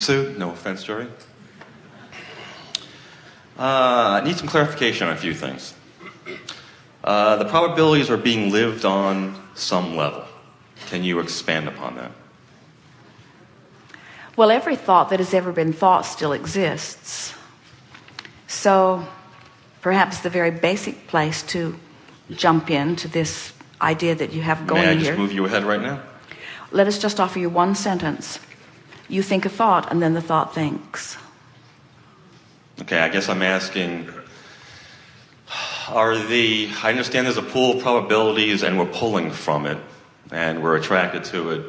Suit, no offense, Jory. I need some clarification on a few things. The probabilities are being lived on some level. Can you expand upon that? Well, every thought that has ever been thought still exists. So perhaps the very basic place to jump into this idea that you have going here. May I just move you ahead right now? Let us just offer you one sentence. You think a thought, and then the thought thinks. Okay, I guess I'm asking, I understand there's a pool of probabilities and we're pulling from it, and we're attracted to it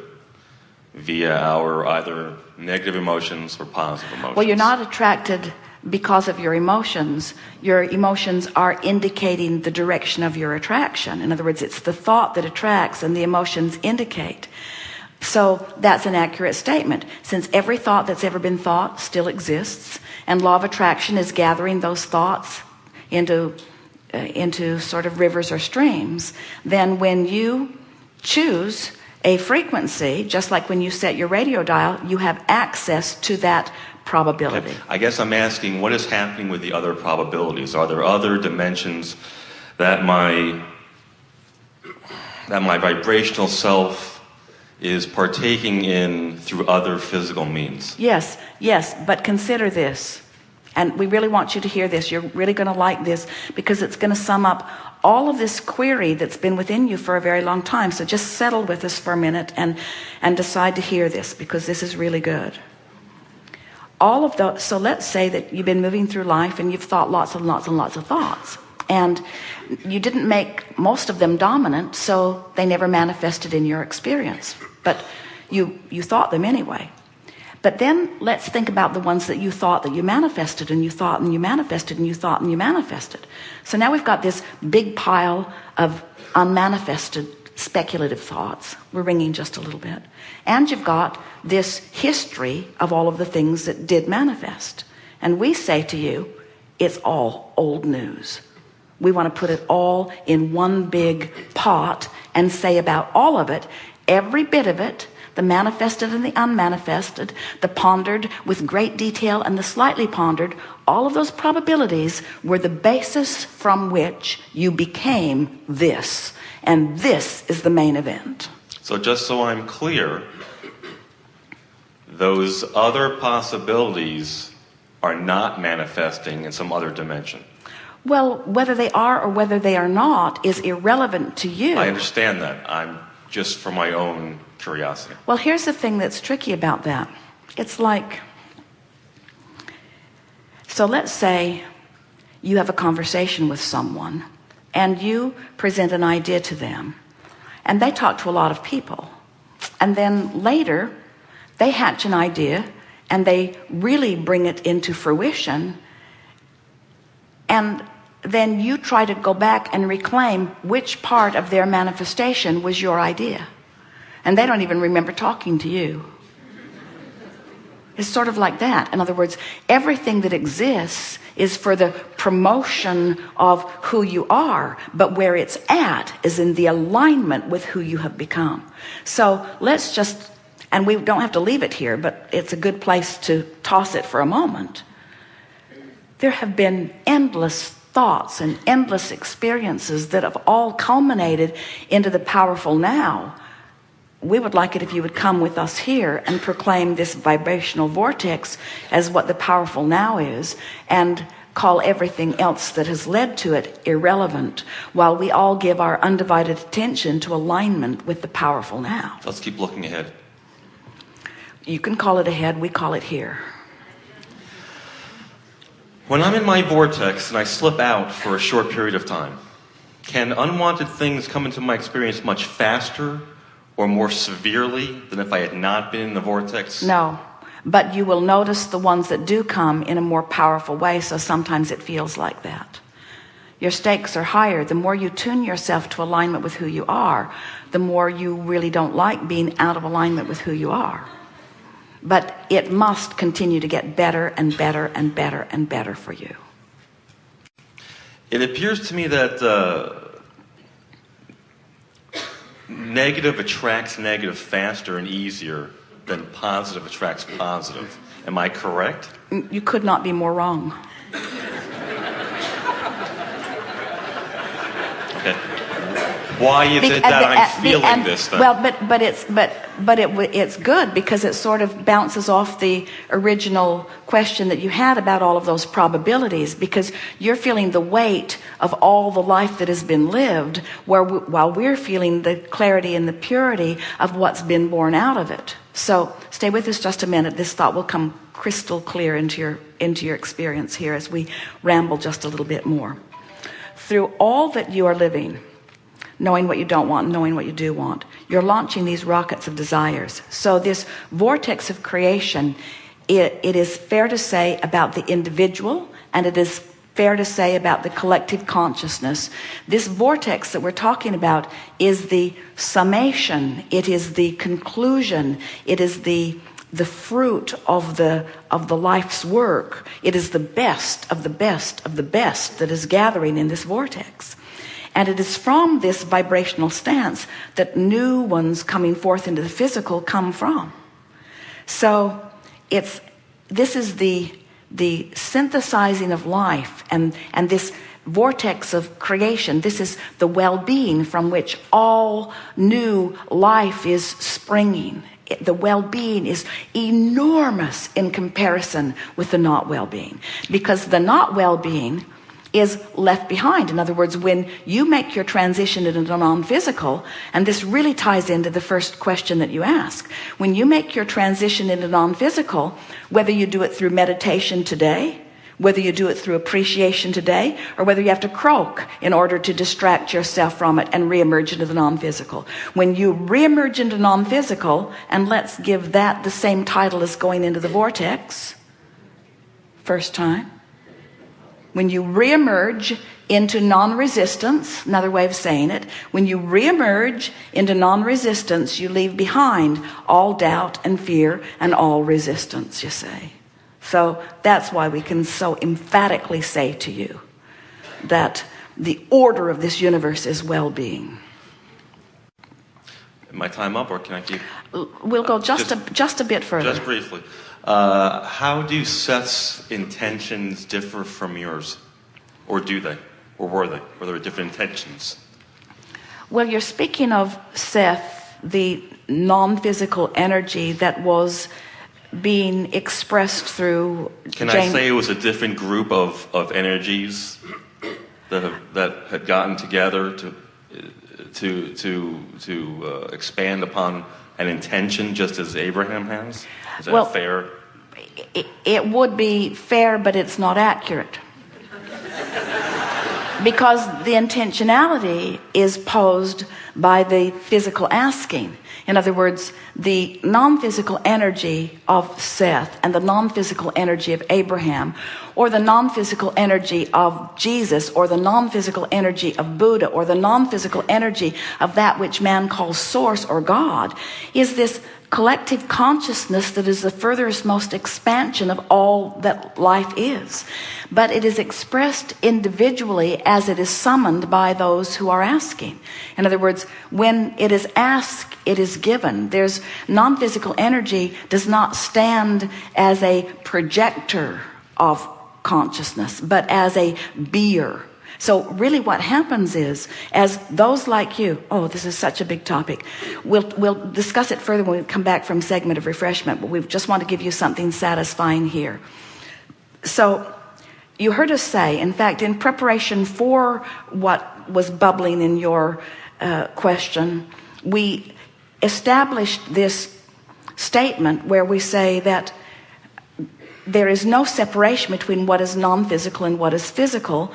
via our either negative emotions or positive emotions. Well, you're not attracted because of your emotions. Your emotions are indicating the direction of your attraction. In other words, it's the thought that attracts and the emotions indicate. So that's an accurate statement. Since every thought that's ever been thought still exists, and law of attraction is gathering those thoughts into sort of rivers or streams, then when you choose a frequency, just like when you set your radio dial, you have access to that probability. Okay. I guess I'm asking, what is happening with the other probabilities? Are there other dimensions that my vibrational self is partaking in through other physical means? Yes, but consider this. And we really want you to hear this. You're really going to like this, because it's going to sum up all of this query that's been within you for a very long time. So just settle with us for a minute and decide to hear this, because this is really good. So let's say that you've been moving through life and you've thought lots and lots and lots of thoughts. And you didn't make most of them dominant, so they never manifested in your experience. But you thought them anyway. But then let's think about the ones that you thought that you manifested, and you thought and you manifested, and you thought and you manifested. So now we've got this big pile of unmanifested speculative thoughts. We're ringing just a little bit. And you've got this history of all of the things that did manifest. And we say to you, it's all old news. We want to put it all in one big pot and say about all of it, every bit of it, the manifested and the unmanifested, the pondered with great detail and the slightly pondered, all of those probabilities were the basis from which you became this. And this is the main event. So just so I'm clear, those other possibilities are not manifesting in some other dimension. Well, whether they are or whether they are not is irrelevant to you. I understand that. I'm just for my own curiosity. Well, here's the thing that's tricky about that. It's like, so let's say you have a conversation with someone and you present an idea to them, and they talk to a lot of people, and then later they hatch an idea and they really bring it into fruition, and then you try to go back and reclaim which part of their manifestation was your idea, and they don't even remember talking to you. It's sort of like that. In other words, everything that exists is for the promotion of who you are, but where it's at is in the alignment with who you have become. So let's just, and we don't have to leave it here, but it's a good place to toss it for a moment. There have been endless thoughts and endless experiences that have all culminated into the powerful now. We would like it if you would come with us here and proclaim this vibrational vortex as what the powerful now is, and call everything else that has led to it irrelevant, while we all give our undivided attention to alignment with the powerful now. Let's keep looking ahead. You can call it ahead, we call it here. When I'm in my vortex and I slip out for a short period of time, can unwanted things come into my experience much faster or more severely than if I had not been in the vortex? No, but you will notice the ones that do come in a more powerful way, so sometimes it feels like that. Your stakes are higher. The more you tune yourself to alignment with who you are, the more you really don't like being out of alignment with who you are. But it must continue to get better and better and better and better for you. It appears to me that negative attracts negative faster and easier than positive attracts positive. Am I correct? You could not be more wrong. Okay. Why is it that I'm feeling this then? Well, it's good because it sort of bounces off the original question that you had about all of those probabilities, because you're feeling the weight of all the life that has been lived, while we're feeling the clarity and the purity of what's been born out of it. So stay with us just a minute. This thought will come crystal clear into your experience here as we ramble just a little bit more. Through all that you are living, knowing what you don't want, knowing what you do want, you're launching these rockets of desires. So this vortex of creation, it is fair to say about the individual, and it is fair to say about the collective consciousness. This vortex that we're talking about is the summation, it is the conclusion, it is the fruit of the life's work. It is the best of the best of the best that is gathering in this vortex. And it is from this vibrational stance that new ones coming forth into the physical come from. So this is the synthesizing of life, and this vortex of creation. This is the well-being from which all new life is springing. The well-being is enormous in comparison with the not well-being, because the not well-being is left behind. In other words, when you make your transition into non-physical, and this really ties into the first question that you ask, when you make your transition into non-physical, whether you do it through meditation today, whether you do it through appreciation today, or whether you have to croak in order to distract yourself from it and reemerge into the non-physical. When you reemerge into non-physical, and let's give that the same title as going into the vortex, first time. When you reemerge into non-resistance, another way of saying it, when you reemerge into non-resistance, you leave behind all doubt and fear and all resistance, you say. So that's why we can so emphatically say to you that the order of this universe is well-being. My time up, or can I keep? We'll go just a bit further. Just briefly. How do Seth's intentions differ from yours? Or do they? Or were they? Were there different intentions? Well, you're speaking of Seth, the non-physical energy that was being expressed through Can I say it was a different group of energies that had gotten together to expand upon an intention, just as Abraham has? Is that fair? It would be fair, but it's not accurate. Because the intentionality is posed by the physical asking. In other words, the non-physical energy of Seth and the non-physical energy of Abraham, or the non-physical energy of Jesus, or the non-physical energy of Buddha, or the non-physical energy of that which man calls source or God, is this collective consciousness that is the furthest most expansion of all that life is. But it is expressed individually as it is summoned by those who are asking. In other words, when it is asked, it is given. There's non-physical energy does not stand as a projector of consciousness, but as a beer. So really what happens is, as those like you, this is such a big topic. We'll discuss it further when we come back from segment of refreshment, but we just want to give you something satisfying here. So you heard us say, in fact, in preparation for what was bubbling in your question, we established this statement where we say that there is no separation between what is non-physical and what is physical,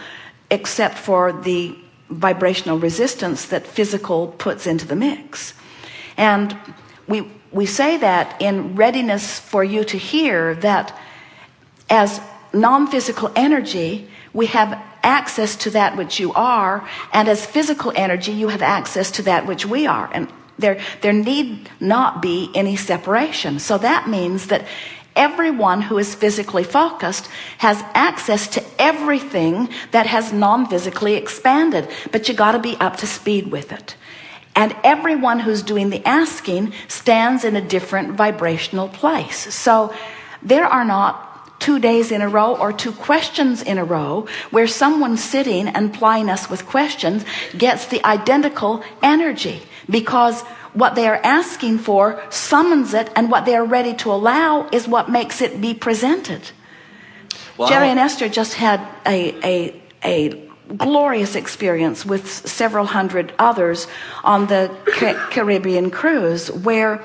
except for the vibrational resistance that physical puts into the mix. And we say that in readiness for you to hear that as non-physical energy, we have access to that which you are, and as physical energy, you have access to that which we are. And there need not be any separation. So that means that everyone who is physically focused has access to everything that has non-physically expanded, but you got to be up to speed with it. And everyone who's doing the asking stands in a different vibrational place. So there are not 2 days in a row or 2 questions in a row where someone sitting and plying us with questions gets the identical energy, because what they are asking for summons it, and what they are ready to allow is what makes it be presented. Well, Jerry and Esther just had a glorious experience with several hundred others on the Caribbean cruise, where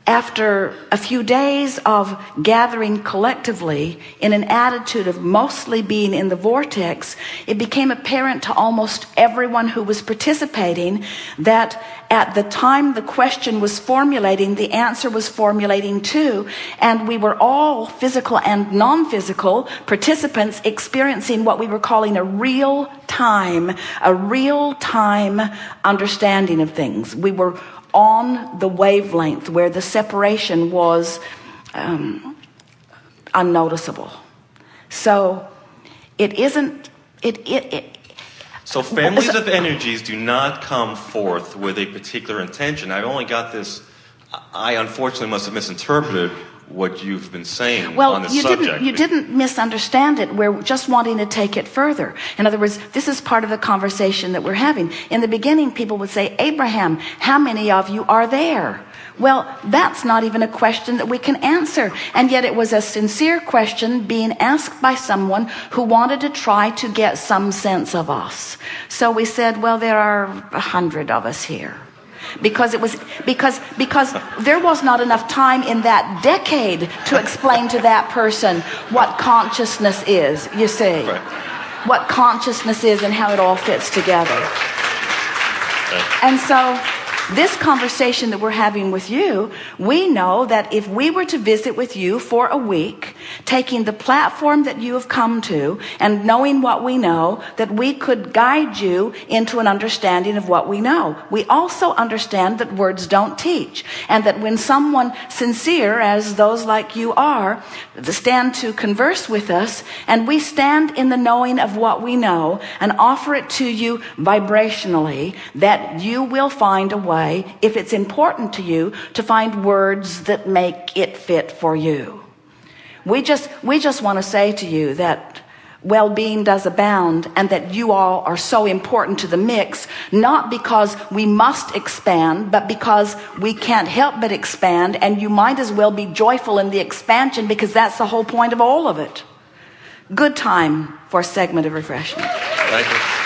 after a few days of gathering collectively in an attitude of mostly being in the vortex, it became apparent to almost everyone who was participating that at the time the question was formulating, the answer was formulating too, and we were all physical and non-physical participants experiencing what we were calling a real-time understanding of things. We were on the wavelength where the separation was unnoticeable. So it isn't. So families of energies do not come forth with a particular intention. I've only got this. I unfortunately must have misinterpreted what you've been saying on this subject. You didn't misunderstand it. We're just wanting to take it further. In other words, this is part of the conversation that we're having. In the beginning, people would say, Abraham, how many of you are there? Well, that's not even a question that we can answer. And yet it was a sincere question being asked by someone who wanted to try to get some sense of us. So we said, well, there are 100 of us here. Because there was not enough time in that decade to explain to that person what consciousness is, you see. Right. What consciousness is and how it all fits together. Right. And so this conversation that we're having with you, we know that if we were to visit with you for a week, taking the platform that you have come to and knowing what we know, that we could guide you into an understanding of what we know. We also understand that words don't teach, and that when someone sincere, as those like you are, stand to converse with us, and we stand in the knowing of what we know and offer it to you vibrationally, that you will find a way, if it's important to you, to find words that make it fit for you. We just want to say to you that well-being does abound, and that you all are so important to the mix, not because we must expand, but because we can't help but expand, and you might as well be joyful in the expansion, because that's the whole point of all of it. Good time for a segment of refreshment. Thank you.